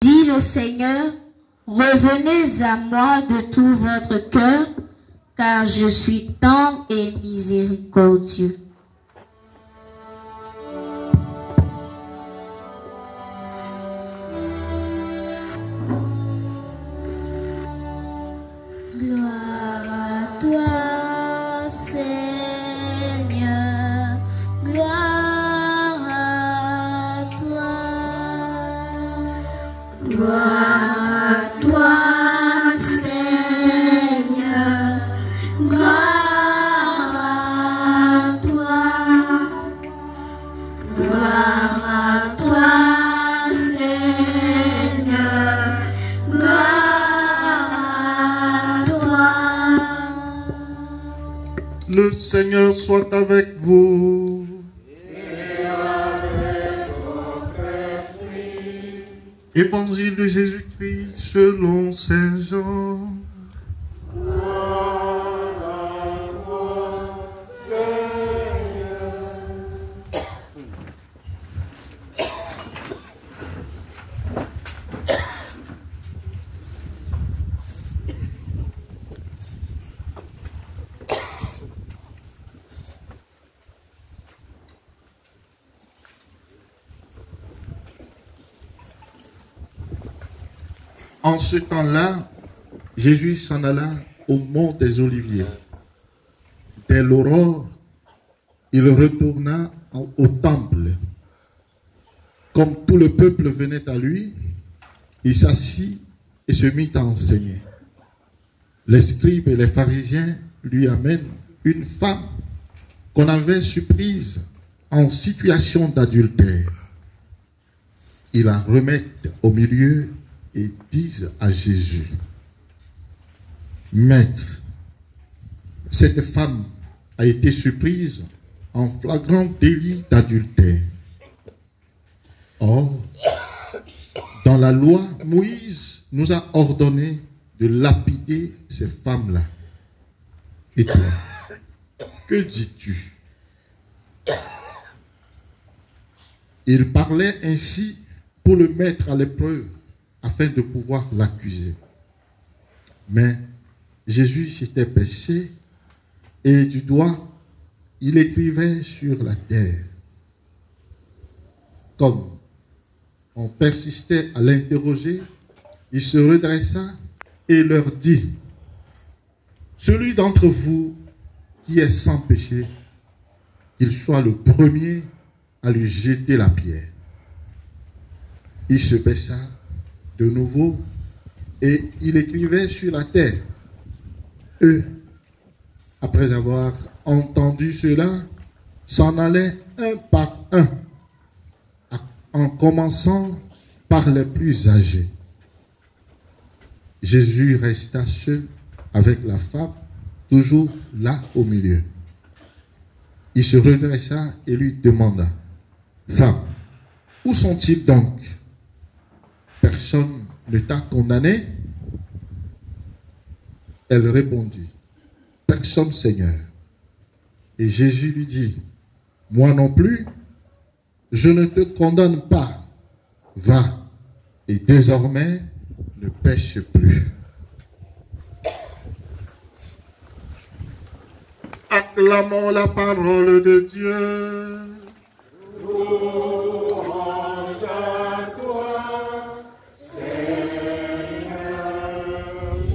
Dit le Seigneur, revenez à moi de tout votre cœur, car je suis tendre et miséricordieux. Gloire à toi, Seigneur, gloire à toi. Gloire à toi, Seigneur, gloire à toi. Gloire à toi, Seigneur, gloire à toi. Le Seigneur soit avec vous. Évangile de Jésus-Christ selon Saint Jean. En ce temps-là, Jésus s'en alla au mont des Oliviers. Dès l'aurore, il retourna au temple. Comme tout le peuple venait à lui, il s'assit et se mit à enseigner. Les scribes et les pharisiens lui amènent une femme qu'on avait surprise en situation d'adultère. Ils la remettent au milieu et disent à Jésus, « Maître, cette femme a été surprise en flagrant délit d'adultère. Or, dans la loi, Moïse nous a ordonné de lapider ces femmes-là. Et toi, que dis-tu » Il parlait ainsi pour le mettre à l'épreuve, afin de pouvoir l'accuser. Mais Jésus s'était baissé et du doigt, il écrivait sur la terre. Comme on persistait à l'interroger, il se redressa et leur dit, « Celui d'entre vous qui est sans péché, qu'il soit le premier à lui jeter la pierre. » Il se baissa de nouveau, et il écrivait sur la terre. Eux, après avoir entendu cela, s'en allaient un par un, en commençant par les plus âgés. Jésus resta seul avec la femme, toujours là au milieu. Il se redressa et lui demanda, « Femme, où sont-ils donc? Personne ne t'a condamné? » Elle répondit, « Personne, Seigneur. » Et Jésus lui dit, « Moi non plus, je ne te condamne pas. Va, et désormais, ne pêche plus. » Acclamons la parole de Dieu. Louange à toi, Seigneur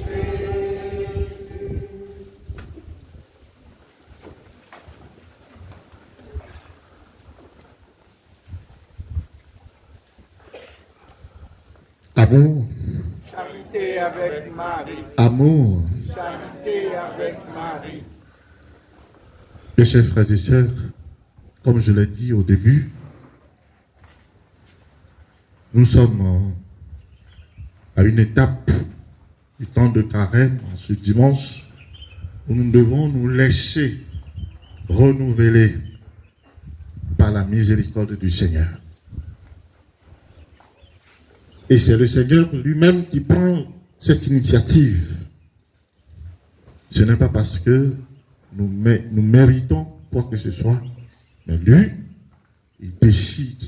Jésus. Amour. Charité avec Marie. Amour. Charité avec Marie. Mes chers frères et sœurs, comme je l'ai dit au début, nous sommes à une étape du temps de carême, en ce dimanche, où nous devons nous laisser renouveler par la miséricorde du Seigneur. Et c'est le Seigneur lui-même qui prend cette initiative. Ce n'est pas parce que nous méritons quoi que ce soit, mais lui, il décide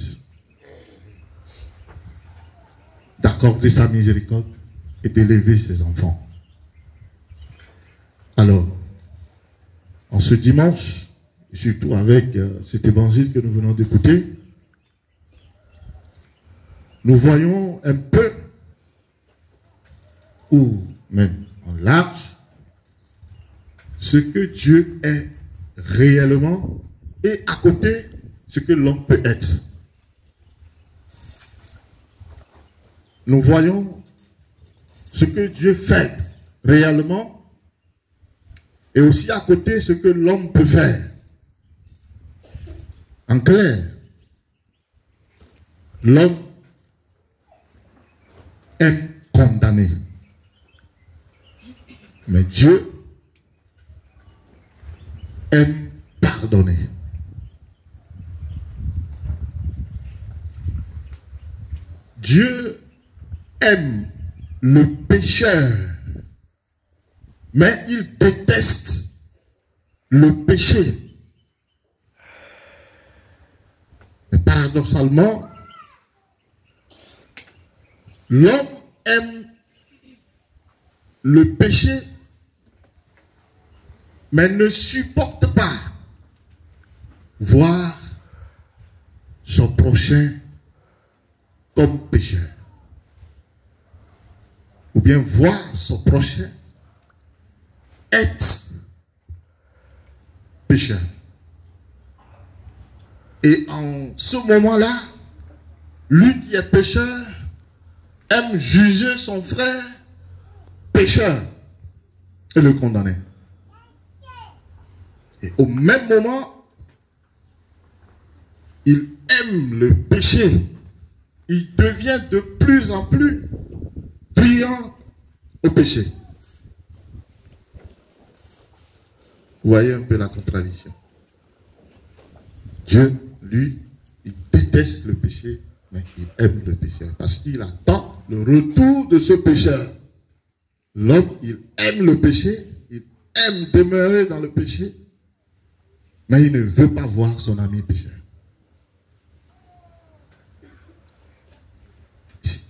d'accorder sa miséricorde et d'élever ses enfants. Alors, en ce dimanche, surtout avec cet évangile que nous venons d'écouter, nous voyons un peu, ou même en large, ce que Dieu est réellement et à côté ce que l'homme peut être. Nous voyons ce que Dieu fait réellement et aussi à côté ce que l'homme peut faire. En clair, l'homme aime condamner. Mais Dieu aime pardonner. Dieu aime le pécheur, mais il déteste le péché. Et paradoxalement, l'homme aime le péché, mais ne supporte pas voir son prochain comme pécheur. Ou bien voir son prochain être pécheur. Et en ce moment-là, lui qui est pécheur aime juger son frère pécheur et le condamner. Et au même moment, il aime le péché. Il devient de plus en plus pliant au péché. Vous voyez un peu la contradiction. Dieu, lui, il déteste le péché, mais il aime le pécheur parce qu'il attend le retour de ce pécheur. L'homme, il aime le péché, il aime demeurer dans le péché, mais il ne veut pas voir son ami pécheur.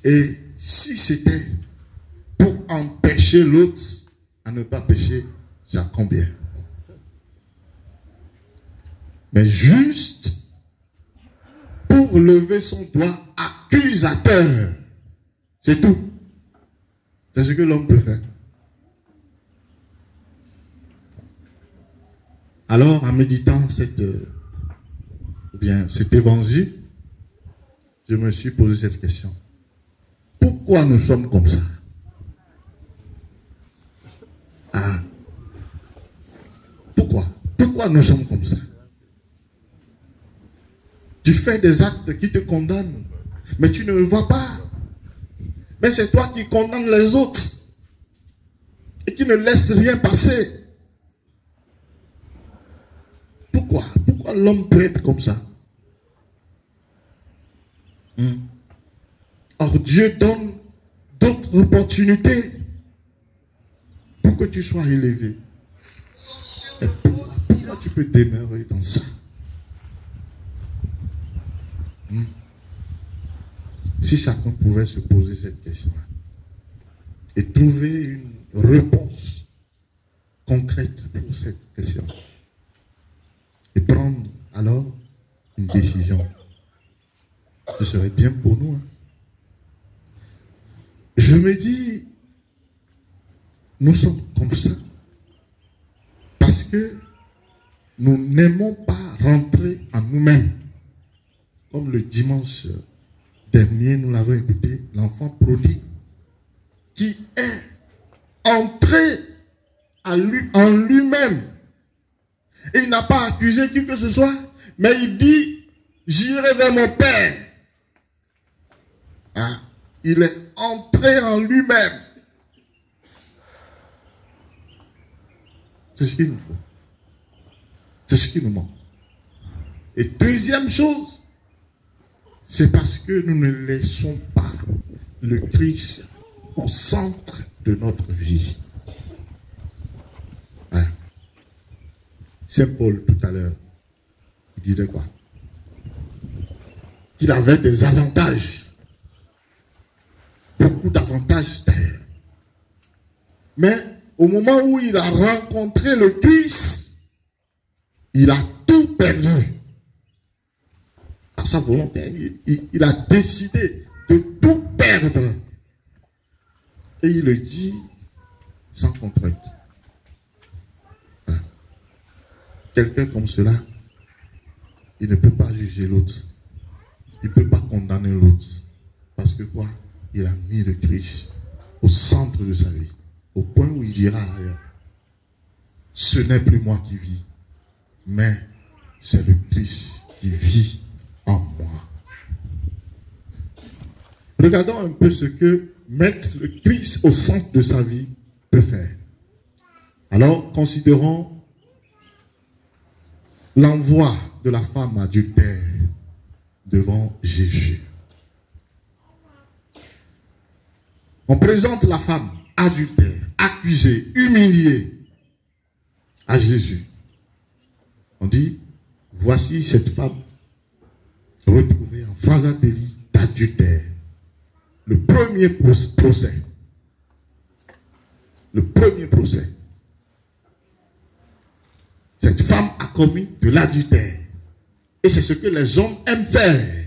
Et si c'était pour empêcher l'autre à ne pas pécher, ça combien? Mais juste pour lever son doigt accusateur. C'est tout. C'est ce que l'homme peut faire. Alors, en méditant cet évangile, je me suis posé cette question. Pourquoi nous sommes comme ça? Pourquoi nous sommes comme ça? Tu fais des actes qui te condamnent, mais tu ne le vois pas. Mais c'est toi qui condamnes les autres et qui ne laisse rien passer. Pourquoi l'homme peut être comme ça? Or, Dieu donne d'autres opportunités pour que tu sois élevé. Et pourquoi tu peux demeurer dans ça? Si chacun pouvait se poser cette question-là et trouver une réponse concrète pour cette question et prendre alors une décision, ce serait bien pour nous. Je me dis, nous sommes comme ça parce que nous n'aimons pas rentrer en nous-mêmes. Comme le dimanche dernier, nous l'avons écouté, l'enfant prodigue qui est entré en lui-même. Et il n'a pas accusé qui que ce soit, mais il dit, j'irai vers mon Père. Il est entré en lui-même. C'est ce qu'il nous faut. C'est ce qui nous manque. Et deuxième chose, c'est parce que nous ne laissons pas le Christ au centre de notre vie. Voilà. Saint Paul, tout à l'heure, il disait quoi? Qu'il avait des avantages. beaucoup d'avantages d'ailleurs. Mais au moment où il a rencontré le Christ, il a tout perdu. À sa volonté, il a décidé de tout perdre. Et il le dit sans contrainte. Voilà. Quelqu'un comme cela, il ne peut pas juger l'autre. Il ne peut pas condamner l'autre. Parce que quoi? Il a mis le Christ au centre de sa vie. Au point où il dira ailleurs, ce n'est plus moi qui vis, mais c'est le Christ qui vit en moi. Regardons un peu ce que mettre le Christ au centre de sa vie peut faire. Alors, considérons l'envoi de la femme adultère devant Jésus. On présente la femme adultère, accusée, humiliée à Jésus. On dit, voici cette femme retrouvée en flagrant délit d'adultère. Le premier procès. Le premier procès. Cette femme a commis de l'adultère. Et c'est ce que les hommes aiment faire.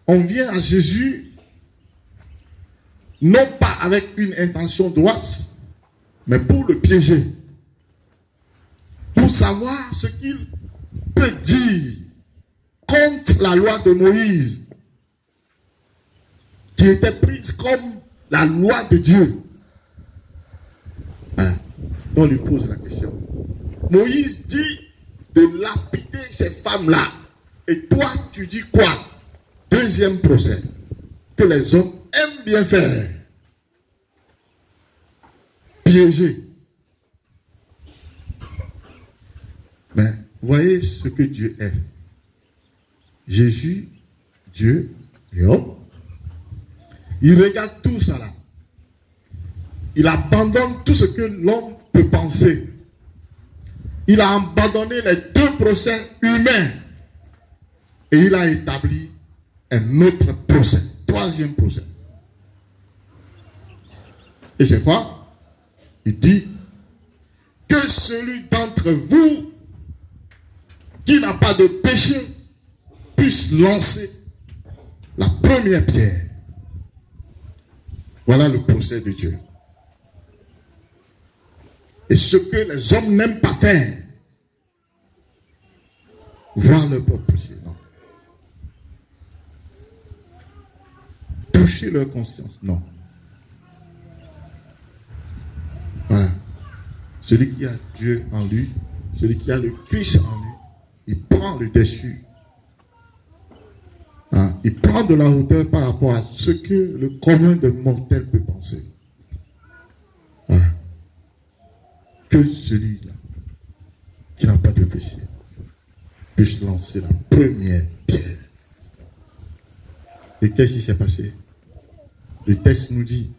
On vient à Jésus, non pas avec une intention droite, mais pour le piéger. Pour savoir ce qu'il peut dire contre la loi de Moïse, qui était prise comme la loi de Dieu. Voilà. On lui pose la question. Moïse dit de lapider ces femmes-là. Et toi, tu dis quoi? Deuxième procès que les hommes aiment bien faire. Piéger. Mais voyez ce que Dieu est. Jésus, Dieu et homme. Il regarde tout ça là. Il abandonne tout ce que l'homme peut penser. Il a abandonné les deux procès humains. Et il a établi un autre procès. Troisième procès. Et c'est quoi? Il dit que celui d'entre vous qui n'a pas de péché puisse lancer la première pierre. Voilà le procès de Dieu. Et ce que les hommes n'aiment pas faire, voir leur propre péché, non. Toucher leur conscience, non. Voilà. Celui qui a Dieu en lui, celui qui a le Christ en lui, il prend le dessus. Hein? Il prend de la hauteur par rapport à ce que le commun des mortels peut penser. Voilà. Que celui-là, qui n'a pas de péché, puisse lancer la première pierre. Et qu'est-ce qui s'est passé? Le texte nous dit,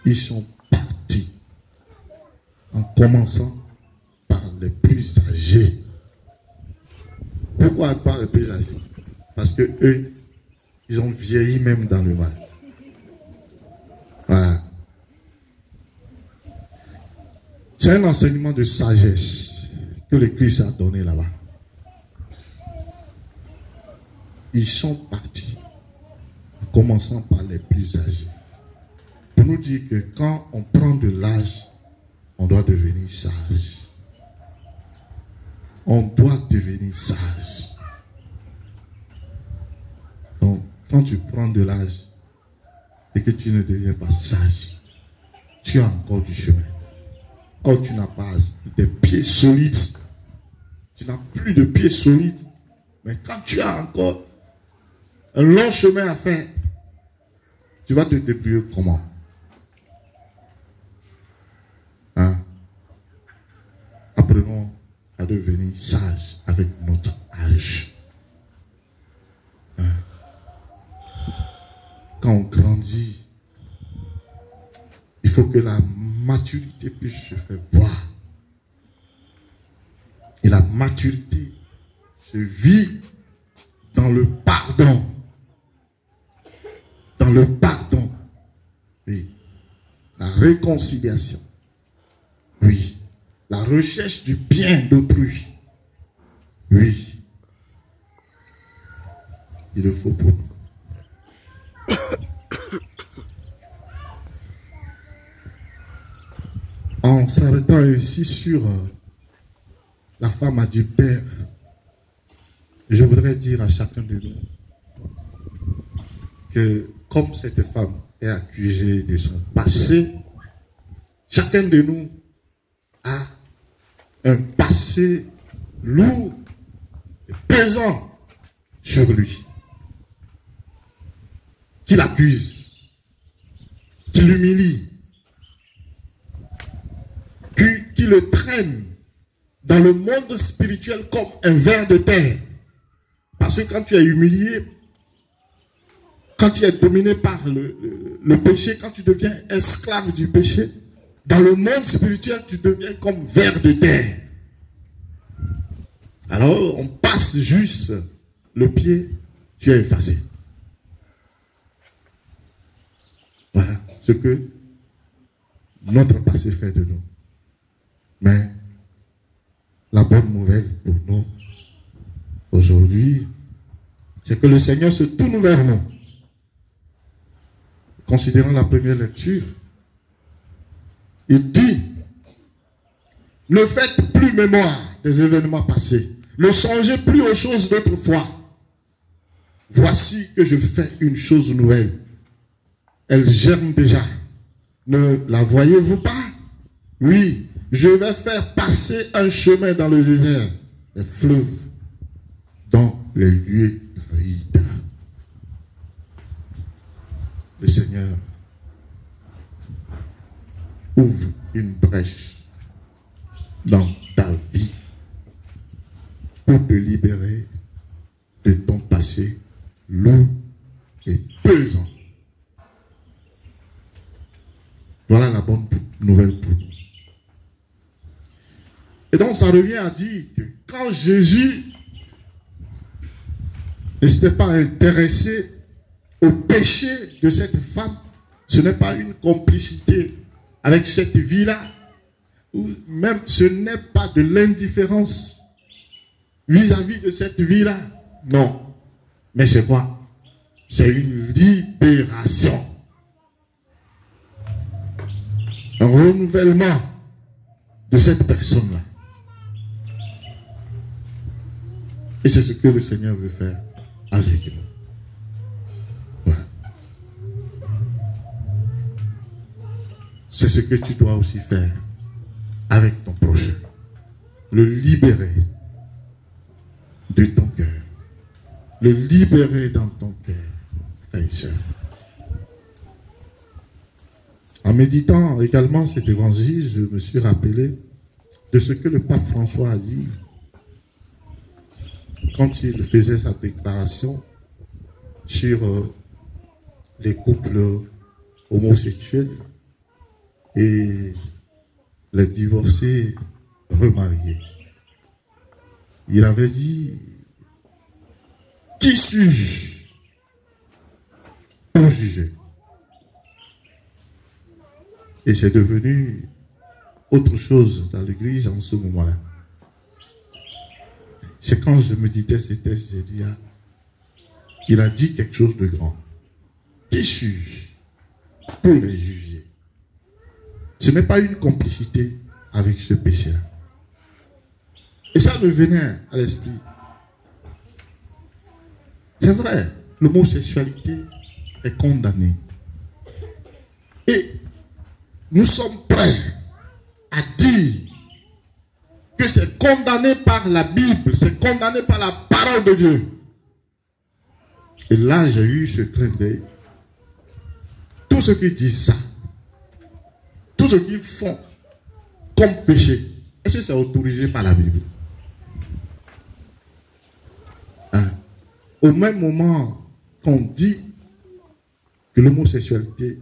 ils sont partis, en commençant par les plus âgés. Pourquoi par les plus âgés? Parce que eux, ils ont vieilli même dans le mal. Voilà. C'est un enseignement de sagesse que le Christ a donné là-bas. Ils sont partis, en commençant par les plus âgés. Pour nous dire que quand on prend de l'âge, on doit devenir sage. On doit devenir sage. Donc, quand tu prends de l'âge et que tu ne deviens pas sage, tu as encore du chemin. Or, tu n'as pas des pieds solides. Tu n'as plus de pieds solides. Mais quand tu as encore un long chemin à faire, tu vas te débrouiller comment? Hein? Apprenons à devenir sages avec notre âge. Hein? Quand on grandit, il faut que la maturité puisse se faire voir. Et la maturité se vit dans le pardon. le pardon. Oui. La réconciliation. Oui. La recherche du bien d'autrui. Oui. Il le faut pour nous. En s'arrêtant ainsi sur la femme adultère, je voudrais dire à chacun de nous que comme cette femme est accusée de son passé, chacun de nous a un passé lourd et pesant sur lui, qui l'accuse, qui l'humilie, qui le traîne dans le monde spirituel comme un ver de terre. Parce que quand tu es humilié, quand tu es dominé par le péché, quand tu deviens esclave du péché, dans le monde spirituel, tu deviens comme ver de terre. Alors, on passe juste le pied, tu es effacé. Voilà ce que notre passé fait de nous. Mais la bonne nouvelle pour nous aujourd'hui, c'est que le Seigneur se tourne vers nous. Considérant la première lecture, il dit, ne faites plus mémoire des événements passés, ne songez plus aux choses d'autrefois. Voici que je fais une chose nouvelle. Elle germe déjà. Ne la voyez-vous pas? Oui, je vais faire passer un chemin dans le désert, des fleuves dans les lieux arides. Le Seigneur ouvre une brèche dans ta vie pour te libérer de ton passé lourd et pesant. Voilà la bonne nouvelle pour nous. Et donc ça revient à dire que quand Jésus ne s'était pas intéressé au péché de cette femme, ce n'est pas une complicité avec cette vie-là, ou même ce n'est pas de l'indifférence vis-à-vis de cette vie-là. Non. Mais c'est quoi? C'est une libération. Un renouvellement de cette personne-là. Et c'est ce que le Seigneur veut faire avec nous. Voilà. C'est ce que tu dois aussi faire avec ton prochain. Le libérer de ton cœur. Le libérer dans ton cœur, frères et sœurs. En méditant également cet évangile, je me suis rappelé de ce que le pape François a dit quand il faisait sa déclaration sur les couples homosexuels et les divorcés remariés. Il avait dit, qui suis-je pour juger? Et c'est devenu autre chose dans l'église en ce moment-là. C'est quand je méditais ces textes, j'ai dit, ah, il a dit quelque chose de grand. Qui suis-je pour les juger? Ce n'est pas une complicité avec ce péché-là. Et ça me venait à l'esprit. C'est vrai, l'homosexualité est condamnée. Et nous sommes prêts à dire que c'est condamné par la Bible, c'est condamné par la parole de Dieu. Et là, j'ai eu ce clin d'œil. Tous ceux qui disent ça, tous ceux qui font comme péché, est-ce que c'est autorisé par la Bible? Hein? Au même moment qu'on dit que l'homosexualité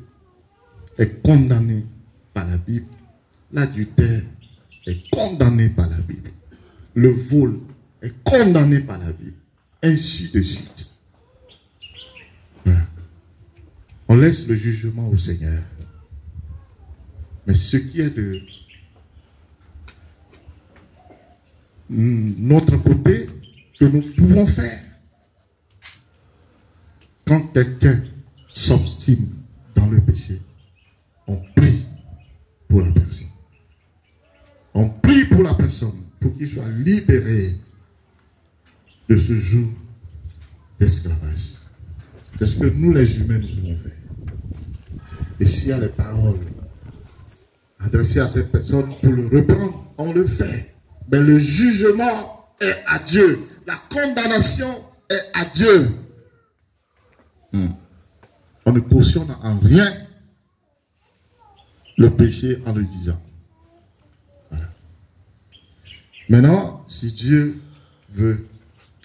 est condamnée par la Bible, l'adultère est condamné par la Bible, le vol est condamné par la Bible, ainsi de suite. Voilà. On laisse le jugement au Seigneur. Mais ce qui est de notre côté, que nous pouvons faire, quand quelqu'un s'obstine dans le péché, on prie pour la personne. On prie pour la personne, pour qu'il soit libéré de ce jour d'esclavage. C'est ce que nous les humains nous pouvons faire. Et s'il y a les paroles adressées à cette personne pour le reprendre, on le fait. Mais le jugement est à Dieu. La condamnation est à Dieu. On ne cautionne en rien le péché en le disant. Voilà. Maintenant, si Dieu veut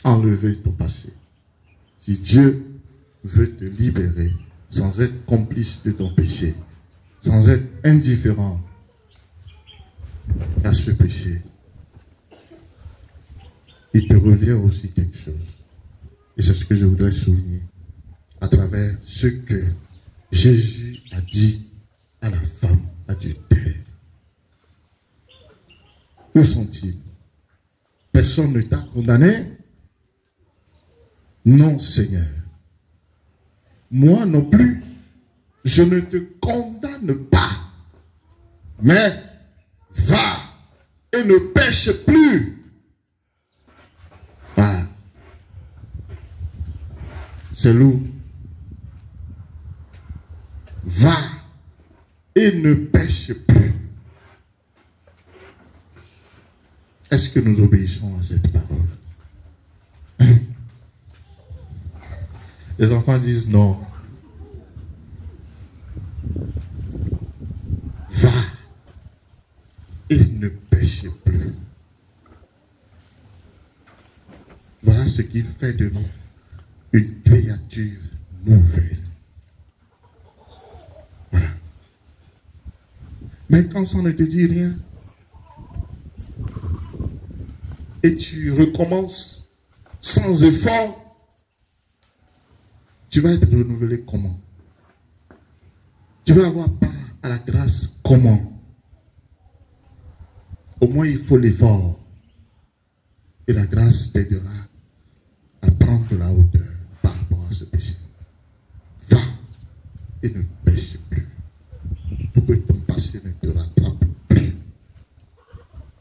enlever ton passé, si Dieu veut te libérer sans être complice de ton péché, sans être indifférent à ce péché, il te revient aussi quelque chose. Et c'est ce que je voudrais souligner à travers ce que Jésus a dit à la femme adultère. Où sont-ils? Personne ne t'a condamné? Non, Seigneur. Moi non plus, je ne te condamne pas. Mais va et ne pêche plus. Voilà. C'est lourd. Va et ne pêche plus. Est-ce que nous obéissons à cette parole? Les enfants disent non. Va et ne pêche plus. Voilà ce qu'il fait de nous une créature nouvelle. Voilà. Mais quand ça ne te dit rien, et tu recommences sans effort, tu vas être renouvelé comment? Tu vas avoir part à la grâce comment? Au moins il faut l'effort. Et la grâce t'aidera à prendre la hauteur par rapport à ce péché. Va et ne pêche plus. Pour que ton passé ne te rattrape plus.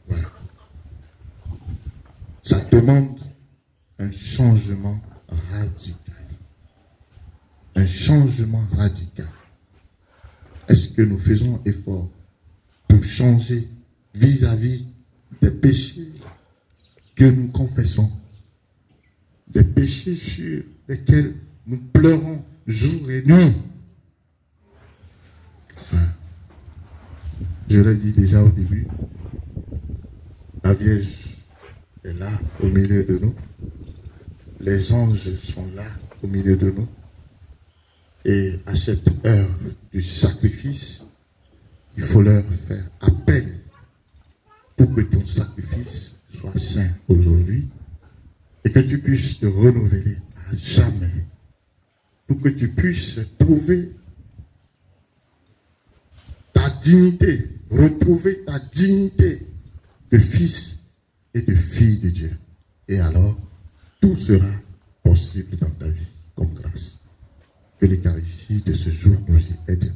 Voilà. Ça demande un changement radical. Un changement radical. Est-ce que nous faisons effort pour changer vis-à-vis des péchés que nous confessons? Des péchés sur lesquels nous pleurons jour et nuit. Enfin, je l'ai dit déjà au début, la Vierge est là au milieu de nous. Les anges sont là au milieu de nous. Et à cette heure du sacrifice, il faut leur faire appel pour que ton sacrifice soit saint aujourd'hui et que tu puisses te renouveler à jamais, pour que tu puisses trouver ta dignité, retrouver ta dignité de fils et de fille de Dieu. Et alors, tout sera possible dans ta vie comme grâce. Que l'Eucharistie de ce jour nous y aide.